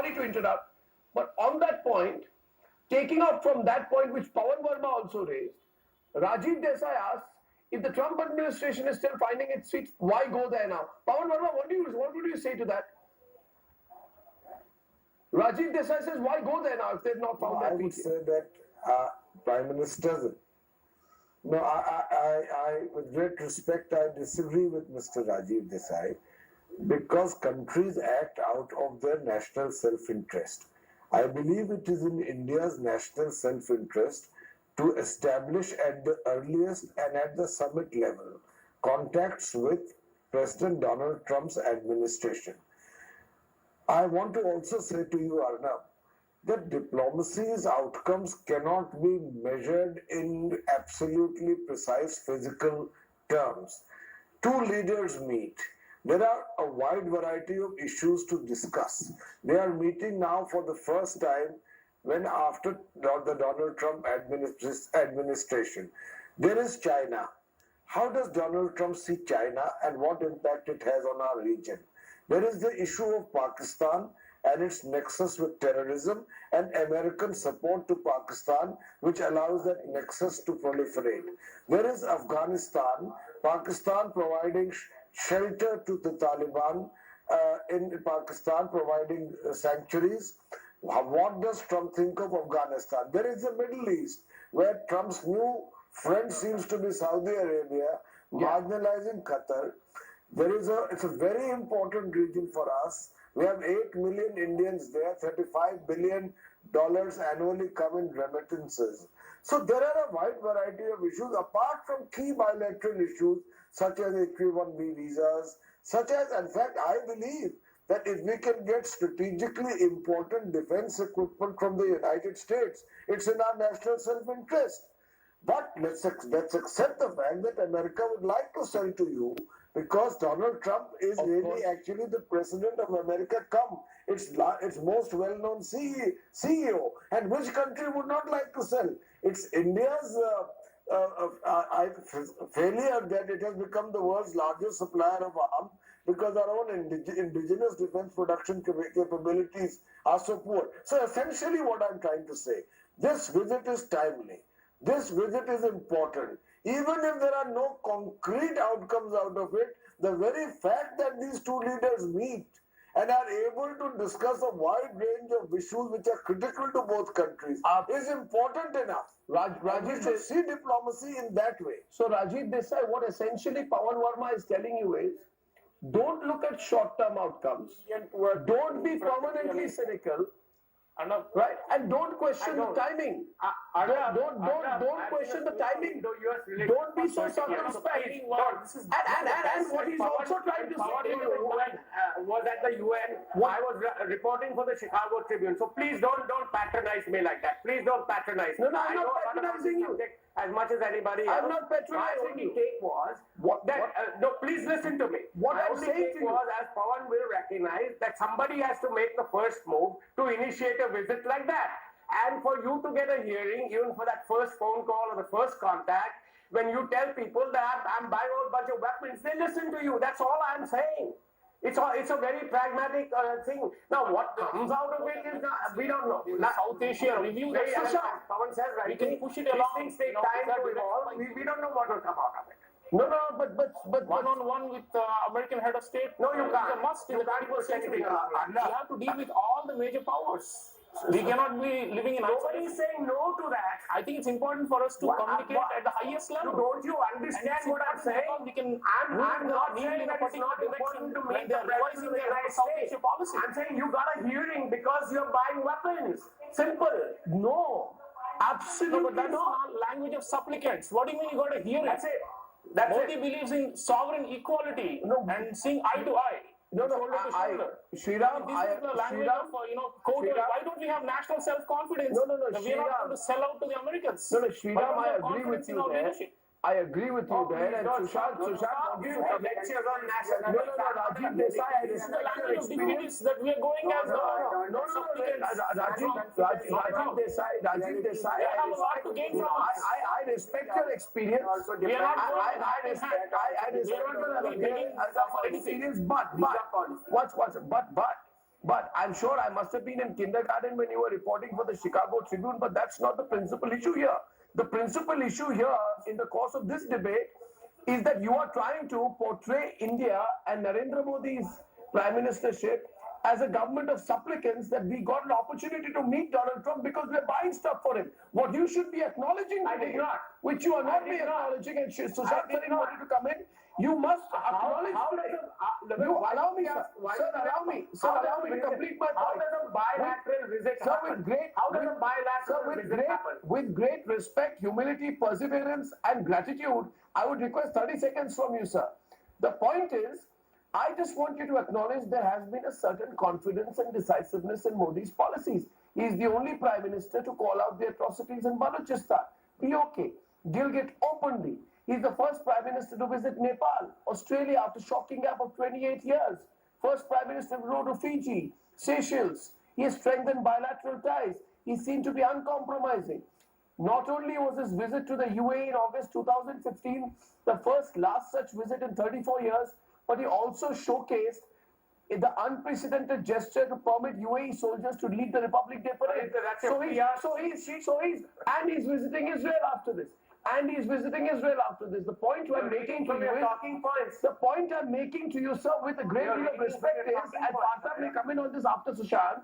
sorry to interrupt, but on that point, taking off from that point which Pawan Verma also raised, Rajiv Desai asks, if the Trump administration is still finding it sweet, why go there now? Pawan Verma, what would you say to that? Rajiv Desai says, why go there now if they've not found that? I would say that Prime Minister, with great respect, I disagree with Mr. Rajiv Desai because countries act out of their national self-interest. I believe it is in India's national self-interest to establish at the earliest and at the summit level contacts with President Donald Trump's administration. I want to also say to you, Arnab, that diplomacy's outcomes cannot be measured in absolutely precise physical terms. Two leaders meet. There are a wide variety of issues to discuss. They are meeting now for the first time when after the Donald Trump administration. There is China. How does Donald Trump see China and what impact it has on our region? There is the issue of Pakistan and its nexus with terrorism and American support to Pakistan, which allows that nexus to proliferate. There is Afghanistan, Pakistan providing shelter to the Taliban in Pakistan, providing sanctuaries. What does Trump think of Afghanistan? There is the Middle East, where Trump's new friend seems to be Saudi Arabia, marginalizing Qatar. It's a very important region for us. We have 8 million Indians there, $35 billion annually come in remittances. So there are a wide variety of issues, apart from key bilateral issues, such as H-1B visas, such as, in fact, I believe that if we can get strategically important defense equipment from the United States, it's in our national self-interest. But let's accept the fact that America would like to sell to you because Donald Trump is really actually the president of America come its most well-known CEO. And which country would not like to sell? It's India's failure that it has become the world's largest supplier of arms because our own indigenous defense production capabilities are so poor. So essentially what I'm trying to say, this visit is timely. This visit is important. Even if there are no concrete outcomes out of it, the very fact that these two leaders meet and are able to discuss a wide range of issues which are critical to both countries is important enough. We should see diplomacy in that way. So Rajiv Desai, what essentially Pawan Verma is telling you is, don't look at short-term outcomes. Don't be permanently cynical. Right, and don't question the timing. Don't question the timing. Don't be so circumspect. And what he's also trying to say to you was at the UN. I was reporting for the Chicago Tribune. So please don't patronize me like that. Please don't patronize me. No, I'm not patronizing you. As much as anybody else. I'm not patronizing you. My only take was no, please listen to me. What my I'm only saying take was, as Pawan will recognize, that somebody has to make the first move to initiate a visit like that. And for you to get a hearing, even for that first phone call or the first contact, when you tell people that I'm buying a whole bunch of weapons, they listen to you. That's all I'm saying. It's a very pragmatic thing. Now, what comes out of it is we don't know. South Asia review exercise. Someone says, right? We can push it along. These things take time to evolve. We don't know what will come out of it. No, but one-on-one with American head of state. No, you can't. It's a must in the 21st century. We We have to deal with all the major powers. We cannot be living in Nobody is saying no to that. I think it's important for us to communicate at the highest level. Don't you understand what I'm saying? I'm not saying that it's not important to make the president of the United States. I'm saying you got a hearing because you're buying weapons. Simple. no, absolutely But that's not. not language of supplicants. What do you mean you got a hearing? That's it. That's Modi it. believes in sovereign equality and seeing eye to eye. Shoulder to shoulder. Shriram, This is the language of why don't we have national self-confidence? No, We are not going to sell out to the Americans. No, Shriram, Why don't we I have agree with confidence in you our there. leadership? I agree with you there. And Sushant, Lectures on national. Rajiv Desai, I This is the respect your language of experience. dignitaries that we are going as Rajiv Desai, They have a lot to gain from us. I respect your experience. We are not I respect your experience, but But I'm sure I must have been in kindergarten when you were reporting for the Chicago Tribune, but that's not the principal issue here. The principal issue here in the course of this debate is that you are trying to portray India and Narendra Modi's prime ministership as a government of supplicants that we got an opportunity to meet Donald Trump because we're buying stuff for him. What you should be acknowledging today, which you are not acknowledging, and Sushant Sarin wanted to come in, you must acknowledge today. You allow me, sir, allow me to complete my How point. does a bilateral visit Sir, happen? How does a bilateral visit happen? with great respect, humility, perseverance, and gratitude, I would request 30 seconds from you, sir. The point is, I just want you to acknowledge there has been a certain confidence and decisiveness in Modi's policies. He is the only prime minister to call out the atrocities in Balochistan, POK, Gilgit openly. He is the first prime minister to visit Nepal, Australia after shocking gap of 28 years. First prime minister to go to Fiji, Seychelles. He has strengthened bilateral ties. He seemed to be uncompromising. Not only was his visit to the UAE in August 2015 the last such visit in 34 years, but he also showcased the unprecedented gesture to permit UAE soldiers to lead the Republic Day parade. He's visiting Israel after this. The point I'm making to you is, the point I'm making to you, sir, with a great deal of respect is, and Arnab may come in on this after Sushant,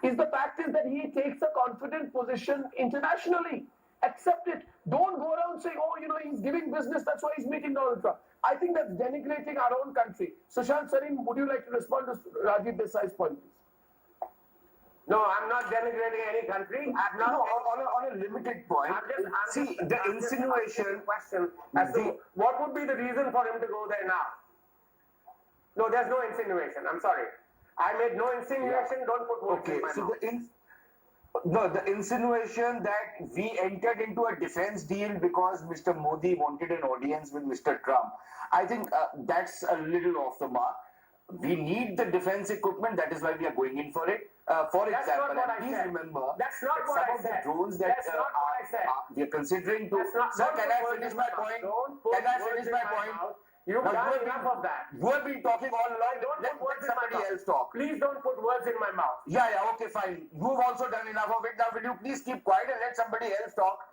is the fact is that he takes a confident position internationally. Accept it. Don't go around saying, oh, he's giving business, that's why he's meeting Donald Trump. I think that's denigrating our own country. Sushant Sarin, would you like to respond to Rajiv Desai's point, please? No, I'm not denigrating any country. I'm not. No, on a limited point. The insinuation. Question as to what would be the reason for him to go there now? No, there's no insinuation. I'm sorry. I made no insinuation. Don't put words in my mouth. The insinuation that we entered into a defense deal because Mr. Modi wanted an audience with Mr. Trump, I think that's a little off the mark. We need the defense equipment. That is why we are going in for it. For That's example, not what and I please said. remember That's not that what some I of the said. drones that That's not what I said. we are considering to. Sir, can I finish my point? Can I finish my point? You've Now, done you have enough of that. You have been talking all along. Don't Let put words in my somebody mouth. else talk. Please don't put words in my mouth. Yeah, okay, fine. You've also done enough of it. Now, will you please keep quiet and let somebody else talk?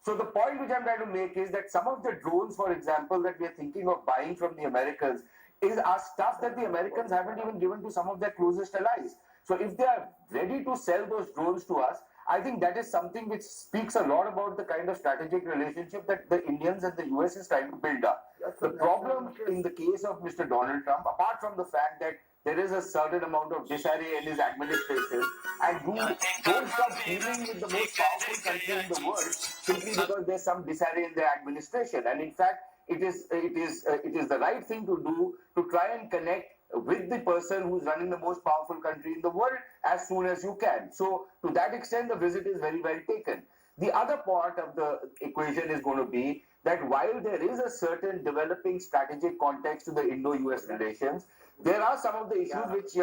So the point which I'm trying to make is that some of the drones, for example, that we are thinking of buying from the Americans are stuff that the Americans haven't even given to some of their closest allies. So if they are ready to sell those drones to us, I think that is something which speaks a lot about the kind of strategic relationship that the Indians and the US is trying to build up. The problem in the case of Mr. Donald Trump, apart from the fact that there is a certain amount of disarray in his administration, and you don't stop dealing with the most powerful country in the world simply because there's some disarray in their administration. And in fact, it is the right thing to do to try and connect with the person who's running the most powerful country in the world as soon as you can. So to that extent, the visit is very well taken. The other part of the equation is going to be that while there is a certain developing strategic context to the Indo-US relations, there are some of the issues which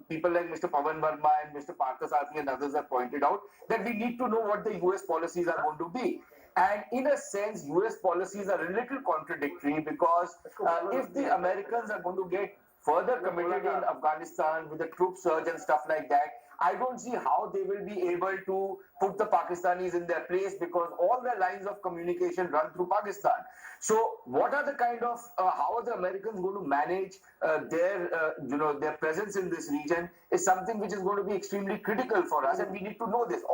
people like Mr. Pavan Verma and Mr. Parthasarathy and others have pointed out, that we need to know what the US policies are going to be. And in a sense, US policies are a little contradictory because if the Americans are going to get further committed in Afghanistan with the troop surge and stuff like that, I don't see how they will be able to put the Pakistanis in their place because all their lines of communication run through Pakistan. So what are the kind of, how are the Americans going to manage their presence in this region is something which is going to be extremely critical for us, and we need to know this.